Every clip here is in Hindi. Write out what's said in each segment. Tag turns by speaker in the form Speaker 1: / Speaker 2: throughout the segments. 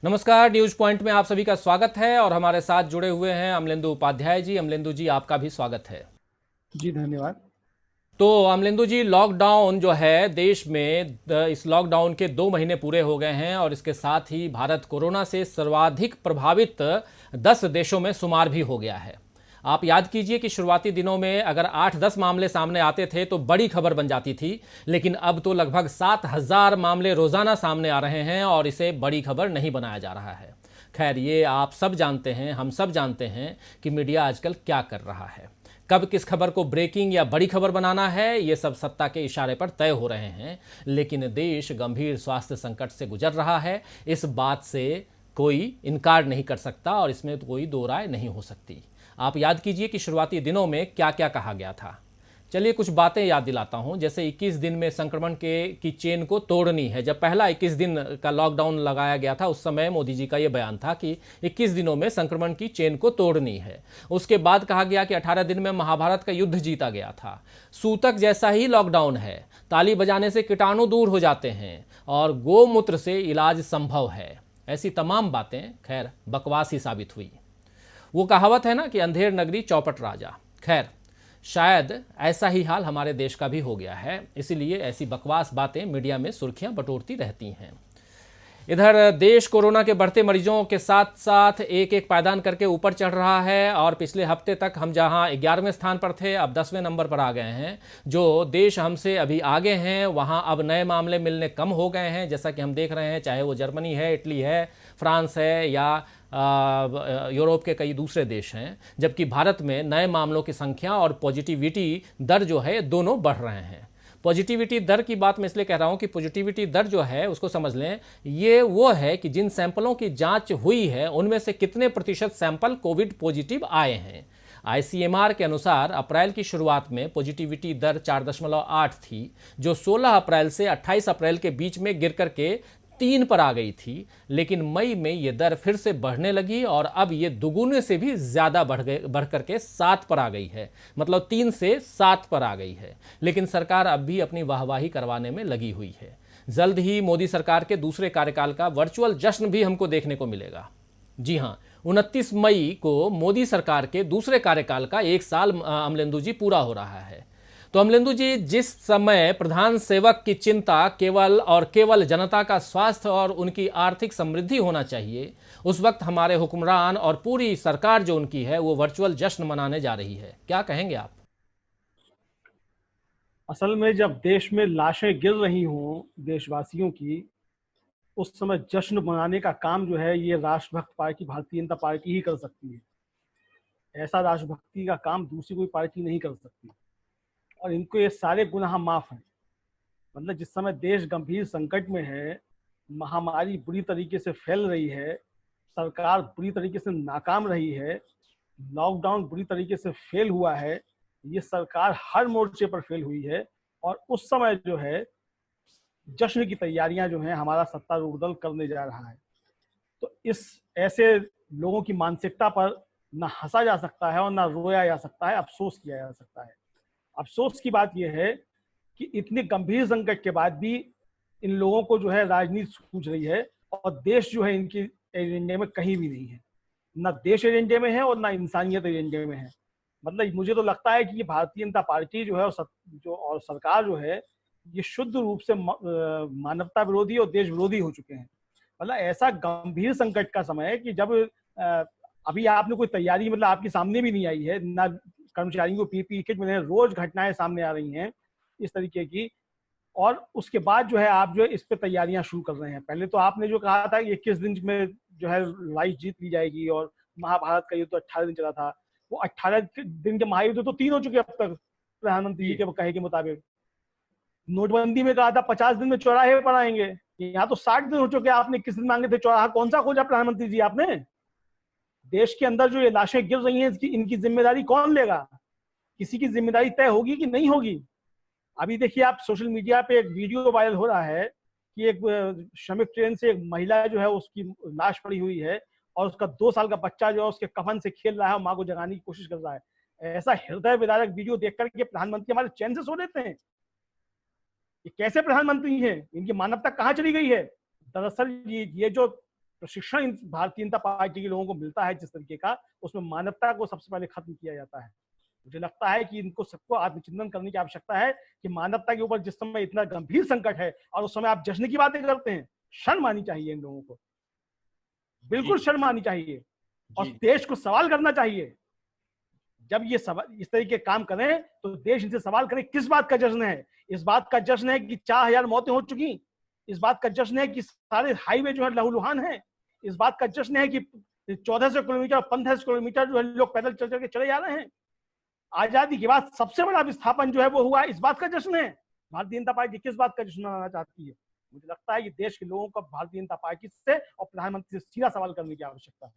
Speaker 1: नमस्कार, न्यूज पॉइंट में आप सभी का स्वागत है और हमारे साथ जुड़े हुए हैं अमलेंदु उपाध्याय जी। अमलेंदु जी, आपका भी स्वागत है।
Speaker 2: जी धन्यवाद।
Speaker 1: तो अमलेंदु जी, लॉकडाउन जो है देश में, इस लॉकडाउन के 2 महीने पूरे हो गए हैं और इसके साथ ही भारत कोरोना से सर्वाधिक प्रभावित 10 देशों में शुमार भी हो गया है। आप याद कीजिए कि शुरुआती दिनों में अगर 8-10 मामले सामने आते थे तो बड़ी खबर बन जाती थी, लेकिन अब तो लगभग 7,000 मामले रोजाना सामने आ रहे हैं और इसे बड़ी खबर नहीं बनाया जा रहा है। खैर, ये आप सब जानते हैं, हम सब जानते हैं कि मीडिया आजकल क्या कर रहा है। कब किस खबर को ब्रेकिंग या बड़ी खबर बनाना है, ये सब सत्ता के इशारे पर तय हो रहे हैं। लेकिन देश गंभीर स्वास्थ्य संकट से गुजर रहा है, इस बात से कोई इनकार नहीं कर सकता और इसमें तो कोई दो राय नहीं हो सकती। आप याद कीजिए कि शुरुआती दिनों में क्या क्या कहा गया था। चलिए कुछ बातें याद दिलाता हूं। जैसे 21 दिन में संक्रमण की चेन को तोड़नी है। जब पहला 21 दिन का लॉकडाउन लगाया गया था, उस समय मोदी जी का यह बयान था कि 21 दिनों में संक्रमण की चेन को तोड़नी है। उसके बाद कहा गया कि 18 दिन में महाभारत का युद्ध जीता गया था। सूतक जैसा ही लॉकडाउन है, ताली बजाने से कीटाणु दूर हो जाते हैं और गोमूत्र से इलाज संभव है। ऐसी तमाम बातें खैर बकवास ही साबित हुई। वो कहावत है ना कि अंधेर नगरी चौपट राजा। खैर, शायद ऐसा ही हाल हमारे देश का भी हो गया है, इसीलिए ऐसी बकवास बातें मीडिया में सुर्खियां बटोरती रहती हैं। इधर देश कोरोना के बढ़ते मरीजों के साथ साथ एक एक पायदान करके ऊपर चढ़ रहा है और पिछले हफ्ते तक हम जहां 11वें स्थान पर थे, अब 10वें नंबर पर आ गए हैं। जो देश हमसे अभी आगे हैं वहां अब नए मामले मिलने कम हो गए हैं, जैसा कि हम देख रहे हैं, चाहे वो जर्मनी है, इटली है, फ्रांस है या यूरोप के कई दूसरे देश हैं। जबकि भारत में नए मामलों की संख्या और पॉजिटिविटी दर जो है दोनों बढ़ रहे हैं। पॉजिटिविटी दर की बात मैं इसलिए कह रहा हूं कि पॉजिटिविटी दर जो है उसको समझ लें, ये वो है कि जिन सैंपलों की जांच हुई है उनमें से कितने प्रतिशत सैंपल कोविड पॉजिटिव आए हैं। आईसीएमआर के अनुसार अप्रैल की शुरुआत में पॉजिटिविटी दर 4.8 थी, जो 16 अप्रैल से 28 अप्रैल के बीच में गिर करके 3 पर आ गई थी। लेकिन मई में यह दर फिर से बढ़ने लगी और अब यह दुगुने से भी ज्यादा बढ़ करके 7 पर आ गई है। मतलब 3 से 7 पर आ गई है। लेकिन सरकार अब भी अपनी वाहवाही करवाने में लगी हुई है। जल्द ही मोदी सरकार के दूसरे कार्यकाल का वर्चुअल जश्न भी हमको देखने को मिलेगा। जी हां, 29 मई को मोदी सरकार के दूसरे कार्यकाल का 1 साल अमलेंदु जी पूरा हो रहा है। तो अमलेंदु जी, जिस समय प्रधान सेवक की चिंता केवल और केवल जनता का स्वास्थ्य और उनकी आर्थिक समृद्धि होना चाहिए, उस वक्त हमारे हुक्मरान और पूरी सरकार जो उनकी है वो वर्चुअल जश्न मनाने जा रही है। क्या कहेंगे आप?
Speaker 2: असल में जब देश में लाशें गिर रही हों देशवासियों की, उस समय जश्न मनाने का काम जो है ये राष्ट्रभक्त पार्टी भारतीय जनता पार्टी ही कर सकती है। ऐसा राष्ट्रभक्ति का काम दूसरी कोई पार्टी नहीं कर सकती और इनको ये सारे गुनाह माफ हैं। मतलब जिस समय देश गंभीर संकट में है, महामारी बुरी तरीके से फैल रही है, सरकार बुरी तरीके से नाकाम रही है, लॉकडाउन बुरी तरीके से फेल हुआ है, ये सरकार हर मोर्चे पर फेल हुई है और उस समय जो है जश्न की तैयारियां जो हैं हमारा सत्तारूढ़ दल करने जा रहा है। तो इस ऐसे लोगों की मानसिकता पर ना हंसा जा सकता है और ना रोया जा सकता है, अफसोस किया जा सकता है। अफसोस की बात यह है कि इतने गंभीर संकट के बाद भी इन लोगों को जो है राजनीति सूझ रही है और देश जो है इनकी एजेंडे में कहीं भी नहीं है। ना देश एजेंडे में है और ना इंसानियत एजेंडे में है। मतलब मुझे तो लगता है कि ये भारतीय जनता पार्टी जो है और सरकार जो है ये शुद्ध रूप से मानवता विरोधी और देश विरोधी हो चुके हैं। मतलब ऐसा गंभीर संकट का समय है कि जब अभी आपने कोई तैयारी मतलब आपके सामने भी नहीं आई है, ना कर्मचारियों को पीपीई किट मिले, रोज घटनाएं सामने आ रही हैं इस तरीके की, और उसके बाद जो है आप जो है इस पे तैयारियां शुरू कर रहे हैं। पहले तो आपने जो कहा था कि 21 दिन में जो है लड़ाई जीत ली जाएगी और महाभारत का युद्ध तो 18 दिन चला था, वो 18 दिन के महायुद्ध तो 3 हो चुके अब तक प्रधानमंत्री जी के कहे के मुताबिक। नोटबंदी में कहा था 50 दिन में चौराहे पर आएंगे, यहाँ तो 60 दिन हो चुके। आपने किस दिन मांगे थे चौराहा, कौन सा खोजा प्रधानमंत्री जी आपने? देश के अंदर जो ये लाशें गिर रही हैं इनकी जिम्मेदारी कौन लेगा? किसी की जिम्मेदारी तय होगी कि नहीं होगी? अभी देखिए आप सोशल मीडिया पे एक वीडियो वायरल हो रहा है कि एक श्रमिक ट्रेन से एक महिला जो है उसकी लाश पड़ी हुई है और उसका 2 साल का बच्चा जो है उसके कफन से खेल रहा है और माँ को जगाने की कोशिश कर रहा है। ऐसा हृदय विदारक वीडियो देख करके प्रधानमंत्री हमारे चैन से सो लेते हैं? ये कैसे प्रधानमंत्री हैं? इनकी मानवता कहाँ चली गई है? दरअसल ये जो प्रशिक्षण भारतीय जनता पार्टी के लोगों को मिलता है जिस तरीके का, उसमें मानवता को सबसे पहले खत्म किया जाता है। मुझे लगता है कि इनको सबको आत्मचिंतन करने की आवश्यकता है कि मानवता के ऊपर जिस समय इतना गंभीर संकट है और उस समय आप जश्न की बातें करते हैं, शर्म आनी चाहिए इन लोगों को, बिल्कुल शर्म आनी चाहिए और देश को सवाल करना चाहिए। जब ये सवाल इस तरीके के काम करें तो देश इनसे सवाल करें किस बात का जश्न है। इस बात का जश्न है कि 4000 मौतें हो चुकी, इस बात का जश्न है कि सारे हाईवे जो है लहूलुहान है, इस बात का जश्न है कि 1400 किलोमीटर 1500 किलोमीटर जो है लोग पैदल चल चल के चले जा रहे हैं। आजादी के बाद सबसे बड़ा विस्थापन जो है वो हुआ, इस बात का जश्न है। भारतीय जनता पार्टी किस बात का जश्न मनाना चाहती है? मुझे लगता है कि देश के लोगों को भारतीय जनता पार्टी से और प्रधानमंत्री से सीधा सवाल करने की आवश्यकता है।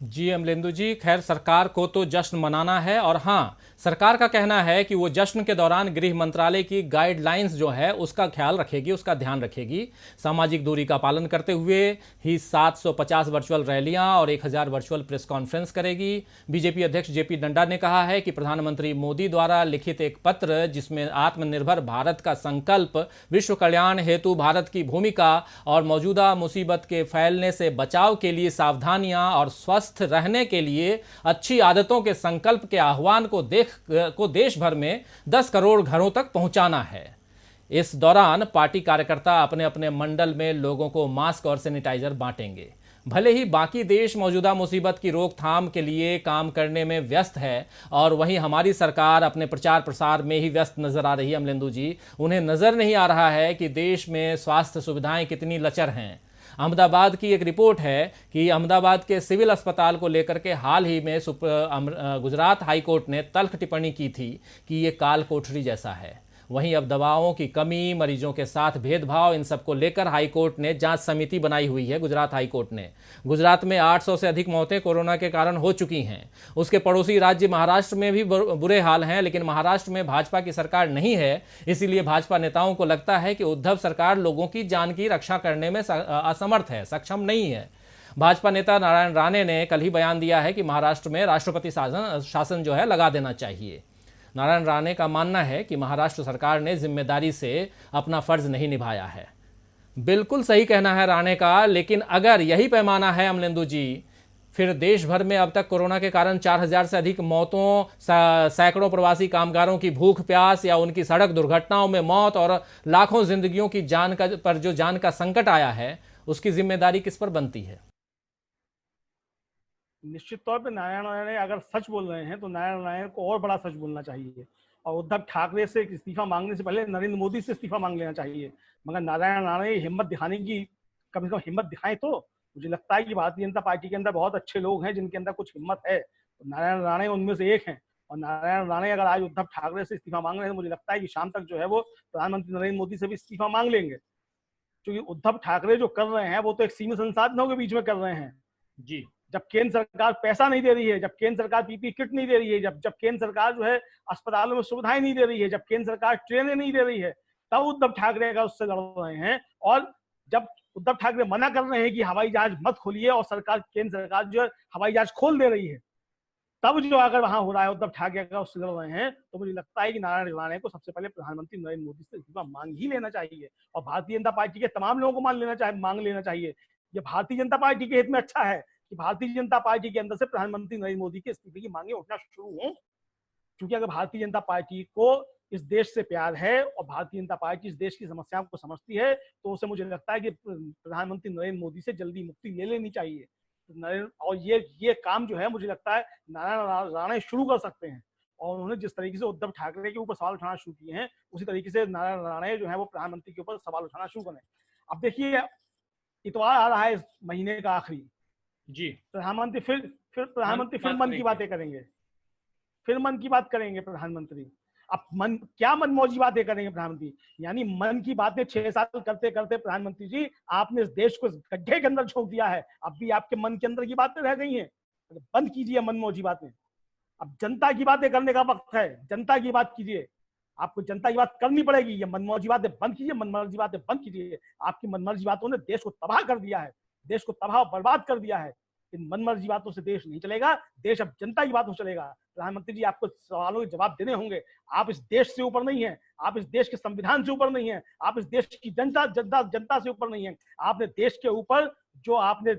Speaker 1: जी अमलेंदु जी, खैर सरकार को तो जश्न मनाना है और हाँ, सरकार का कहना है कि वो जश्न के दौरान गृह मंत्रालय की गाइडलाइंस जो है उसका ख्याल रखेगी, उसका ध्यान रखेगी। सामाजिक दूरी का पालन करते हुए ही 750 वर्चुअल रैलियां और 1000 वर्चुअल प्रेस कॉन्फ्रेंस करेगी। बीजेपी अध्यक्ष जेपी नड्डा ने कहा है कि प्रधानमंत्री मोदी द्वारा लिखित एक पत्र जिसमें आत्मनिर्भर भारत का संकल्प, विश्व कल्याण हेतु भारत की भूमिका और मौजूदा मुसीबत के फैलने से बचाव के लिए सावधानियां और स्वस्थ रहने के लिए अच्छी आदतों के संकल्प के आह्वान को देश भर में 10 करोड़ घरों तक पहुंचाना है। इस दौरान पार्टी कार्यकर्ता अपने अपने मंडल में लोगों को मास्क और सैनिटाइजर बांटेंगे। भले ही बाकी देश मौजूदा मुसीबत की रोकथाम के लिए काम करने में व्यस्त है और वहीं हमारी सरकार अपने प्रचार प्रसार में ही व्यस्त नजर आ रही है अमलेंदु जी। उन्हें नजर नहीं आ रहा है कि देश में स्वास्थ्य सुविधाएं कितनी लचर हैं। अहमदाबाद की एक रिपोर्ट है कि अहमदाबाद के सिविल अस्पताल को लेकर के हाल ही में गुजरात हाई कोर्ट ने तल्ख टिप्पणी की थी कि ये काल कोठरी जैसा है। वहीं अब दवाओं की कमी, मरीजों के साथ भेदभाव, इन सब को लेकर हाई कोर्ट ने जांच समिति बनाई हुई है। गुजरात हाई कोर्ट ने, गुजरात में 800 से अधिक मौतें कोरोना के कारण हो चुकी हैं। उसके पड़ोसी राज्य महाराष्ट्र में भी बुरे हाल हैं, लेकिन महाराष्ट्र में भाजपा की सरकार नहीं है, इसीलिए भाजपा नेताओं को लगता है कि उद्धव सरकार लोगों की जान की रक्षा करने में असमर्थ है, सक्षम नहीं है। भाजपा नेता नारायण राणे ने कल ही बयान दिया है कि महाराष्ट्र में राष्ट्रपति शासन जो है लगा देना चाहिए। नारायण राणे का मानना है कि महाराष्ट्र सरकार ने जिम्मेदारी से अपना फर्ज नहीं निभाया है। बिल्कुल सही कहना है राणे का, लेकिन अगर यही पैमाना है अमलेंदु जी, फिर देश भर में अब तक कोरोना के कारण 4000 से अधिक मौतों, सैकड़ों प्रवासी कामगारों की भूख प्यास या उनकी सड़क दुर्घटनाओं में मौत और लाखों जिंदगियों की जान का संकट आया है, उसकी जिम्मेदारी किस पर बनती है?
Speaker 2: निश्चित तौर पे नारायण राणे अगर सच बोल रहे हैं तो नारायण राणे को और बड़ा सच बोलना चाहिए और उद्धव ठाकरे से इस्तीफा मांगने से पहले नरेंद्र मोदी से इस्तीफा मांग लेना चाहिए। मगर नारायण राणे हिम्मत दिखाने की, कम से कम हिम्मत दिखाएं तो। मुझे लगता है कि भारतीय जनता पार्टी के अंदर बहुत अच्छे लोग हैं जिनके अंदर कुछ हिम्मत है, तो नारायण राणे उनमें से एक हैं। और नारायण राणे अगर आज उद्धव ठाकरे से इस्तीफा मांग रहे हैं तो मुझे लगता है कि शाम तक जो है वो प्रधानमंत्री नरेंद्र मोदी से भी इस्तीफा मांग लेंगे, क्योंकि उद्धव ठाकरे जो कर रहे हैं वो तो एक सीमित संसाधनों के बीच में कर रहे हैं जी। जब केंद्र सरकार पैसा नहीं दे रही है, जब केंद्र सरकार पीपी किट नहीं दे रही है, जब केंद्र सरकार जो है अस्पतालों में सुविधाएं नहीं दे रही है, जब केंद्र सरकार ट्रेनें नहीं दे रही है, तब उद्धव ठाकरे का उससे लड़ रहे हैं। और जब उद्धव ठाकरे मना कर रहे हैं कि हवाई जहाज मत खोलिए और केंद्र सरकार जो है हवाई जहाज खोल दे रही है, तब जो अगर वहां हो रहा है उद्धव ठाकरे का उससे लड़ रहे हैं, तो मुझे लगता है कि नारायण राणे को सबसे पहले प्रधानमंत्री नरेंद्र मोदी से इस्तीफा मांग ही लेना चाहिए और भारतीय जनता पार्टी के तमाम लोगों को मांग लेना चाहिए। ये भारतीय जनता पार्टी के हित में अच्छा है कि भारतीय जनता पार्टी के अंदर से प्रधानमंत्री नरेंद्र मोदी के इस्तीफे की मांगे उठना शुरू हों, क्योंकि अगर भारतीय जनता पार्टी को इस देश से प्यार है और भारतीय जनता पार्टी इस देश की समस्याओं को समझती है, तो उसे मुझे लगता है कि प्रधानमंत्री नरेंद्र मोदी से जल्दी मुक्ति ले लेनी चाहिए। और ये काम जो है मुझे लगता है नारायण राणे शुरू कर सकते हैं और उन्होंने जिस तरीके से उद्धव ठाकरे के ऊपर सवाल उठाना शुरू किए हैं, उसी तरीके से नारायण राणे जो है वो प्रधानमंत्री के ऊपर सवाल उठाना शुरू करें। अब देखिए, इतवार आ रहा है इस महीने का आखिरी जी, प्रधानमंत्री फिर मन की बातें करेंगे, फिर मन की बात करेंगे प्रधानमंत्री। अब क्या मनमौजी बातें करेंगे प्रधानमंत्री? यानी मन की बातें 6 साल करते करते प्रधानमंत्री जी आपने इस देश को गड्ढे के अंदर झोंक दिया है। अब भी आपके मन के अंदर की बातें रह गई हैं, तो बंद कीजिए मनमौजी बातें। अब जनता की बातें करने का वक्त है, जनता की बात कीजिए। आपको जनता की बात करनी पड़ेगी। ये मनमौजी बातें बंद कीजिए, मनमर्जी बातें बंद कीजिए। आपकी मनमर्जी बातों ने देश को तबाह कर दिया है, देश को तबाह बर्बाद कर दिया है। इन मनमर्जी बातों से देश नहीं चलेगा, देश अब जनता की बातों से चलेगा। प्रधानमंत्री जी आपको सवालों के जवाब देने होंगे। आप इस देश से ऊपर नहीं है, आप इस देश के संविधान से ऊपर नहीं है, आप इस देश की जनता से ऊपर नहीं है। आपने देश के ऊपर जो आपने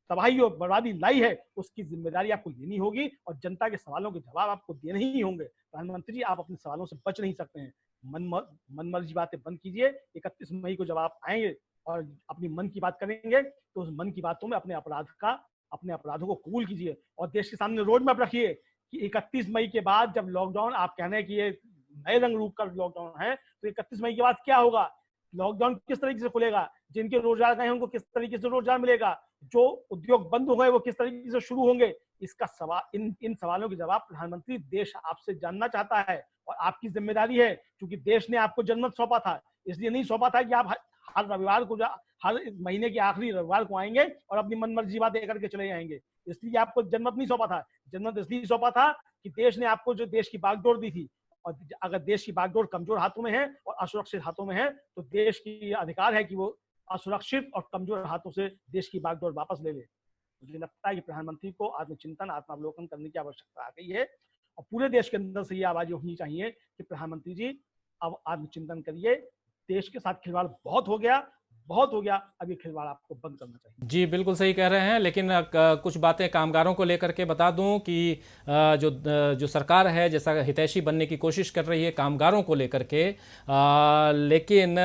Speaker 2: तबाही और बर्बादी लाई है उसकी जिम्मेदारी आपको लेनी होगी और जनता के सवालों के जवाब आपको देने ही होंगे। प्रधानमंत्री जी, आप अपने सवालों से बच नहीं सकते हैं। मन मर्जी बातें बंद कीजिए। 31 मई को जब आप आएंगे और अपनी मन की बात करेंगे तो उस मन की बातों में अपने अपराधों को कबूल कीजिए और देश के सामने रोड मैप रखिए कि 31 मई के बाद जब लॉकडाउन, आप कह रहे हैं कि ये नए रंग रूप का लॉकडाउन है, तो 31 मई के बाद क्या होगा, लॉकडाउन किस तरीके से खुलेगा, जिनके रोजगार गए हैं उनको किस तरीके से रोजगार मिलेगा, जो उद्योग बंद हो गए वो किस तरीके से शुरू होंगे। इसका सवाल, इन सवालों के जवाब प्रधानमंत्री देश आपसे जानना चाहता है और आपकी जिम्मेदारी है, क्योंकि देश ने आपको जनमत सौंपा था। इसलिए नहीं सौंपा था कि आप हर रविवार को, हर महीने के आखिरी रविवार को आएंगे और अपनी मन मर्जी बातें करके चले जाएंगे। इसलिए आपको जनमत नहीं सौंपा था। जनमत इसलिए सौंपा था कि देश ने आपको जो देश की बागडोर दी थी, और अगर देश की बागडोर कमजोर हाथों में है और असुरक्षित हाथों में है तो देश की अधिकार है कि वो असुरक्षित और कमजोर हाथों से देश की बागडोर वापस ले ले। मुझे लगता है कि प्रधानमंत्री को आत्मचिंतन, आत्मावलोकन करने की आवश्यकता आ गई है और पूरे देश के अंदर से ये आवाजें होनी चाहिए कि प्रधानमंत्री जी, अब आत्मचिंतन करिए। देश के साथ खिलवाड़ बहुत हो गया, बहुत हो गया। अब ये खिलवाड़ आपको बंद करना चाहिए।
Speaker 1: जी बिल्कुल सही कह रहे हैं, लेकिन कुछ बातें कामगारों को लेकर के बता दूं कि जो सरकार है, जैसा हितैषी बनने की कोशिश कर रही है कामगारों को लेकर के, लेकिन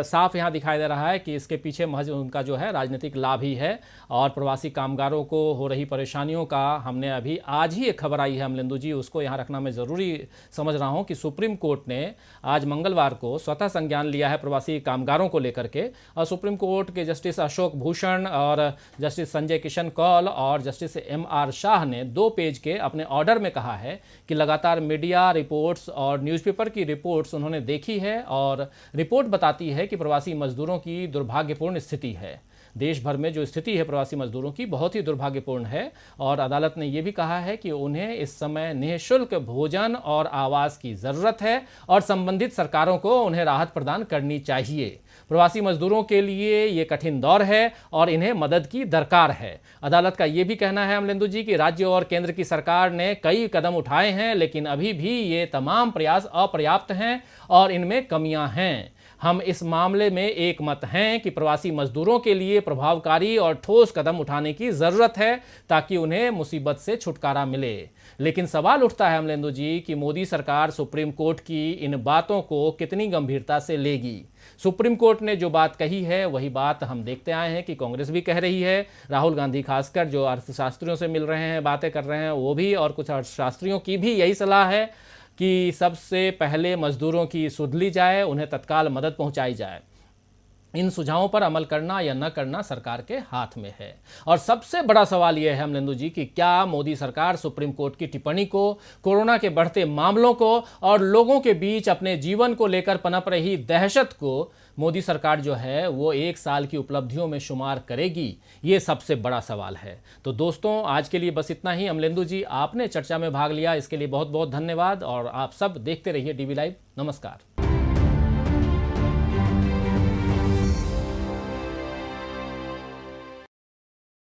Speaker 1: साफ यहाँ दिखाई दे रहा है कि इसके पीछे महज उनका जो है राजनीतिक लाभ ही है। और प्रवासी कामगारों को हो रही परेशानियों का हमने अभी आज ही एक खबर आई है अमलेंदु जी, उसको यहाँ रखना मैं ज़रूरी समझ रहा हूँ कि सुप्रीम कोर्ट ने आज मंगलवार को स्वतः संज्ञान लिया है प्रवासी कामगारों को लेकर के। और सुप्रीम कोर्ट के जस्टिस अशोक भूषण और जस्टिस संजय किशन कौल और जस्टिस MR शाह ने 2 पेज के अपने ऑर्डर में कहा है कि लगातार मीडिया रिपोर्ट्स और न्यूज़पेपर की रिपोर्ट्स उन्होंने देखी है और रिपोर्ट बताती है कि प्रवासी मजदूरों की दुर्भाग्यपूर्ण स्थिति है। देश भर में जो स्थिति है प्रवासी मजदूरों की बहुत ही दुर्भाग्यपूर्ण है और अदालत ने यह भी कहा है कि उन्हें इस समय निःशुल्क भोजन और आवास की ज़रूरत है और संबंधित सरकारों को उन्हें राहत प्रदान करनी चाहिए। प्रवासी मजदूरों के लिए ये कठिन दौर है और इन्हें मदद की दरकार है। अदालत का ये भी कहना है अमलेंदु जी कि राज्य और केंद्र की सरकार ने कई कदम उठाए हैं, लेकिन अभी भी ये तमाम प्रयास अपर्याप्त हैं और इनमें कमियां हैं। हम इस मामले में एक मत हैं कि प्रवासी मजदूरों के लिए प्रभावकारी और ठोस कदम उठाने की ज़रूरत है ताकि उन्हें मुसीबत से छुटकारा मिले। लेकिन सवाल उठता है अमलेंदु जी कि मोदी सरकार सुप्रीम कोर्ट की इन बातों को कितनी गंभीरता से लेगी। सुप्रीम कोर्ट ने जो बात कही है वही बात हम देखते आए हैं कि कांग्रेस भी कह रही है, राहुल गांधी खासकर जो अर्थशास्त्रियों से मिल रहे हैं, बातें कर रहे हैं, वो भी, और कुछ अर्थशास्त्रियों की भी यही सलाह है कि सबसे पहले मजदूरों की सुध ली जाए, उन्हें तत्काल मदद पहुंचाई जाए। इन सुझावों पर अमल करना या न करना सरकार के हाथ में है। और सबसे बड़ा सवाल यह है अमलेंदु जी कि क्या मोदी सरकार सुप्रीम कोर्ट की टिप्पणी को, कोरोना के बढ़ते मामलों को और लोगों के बीच अपने जीवन को लेकर पनप रही दहशत को मोदी सरकार जो है वो 1 साल की उपलब्धियों में शुमार करेगी? ये सबसे बड़ा सवाल है। तो दोस्तों, आज के लिए बस इतना ही। अमलेंदु जी, आपने चर्चा में भाग लिया, इसके लिए बहुत बहुत धन्यवाद और आप सब देखते रहिए DV लाइव। नमस्कार।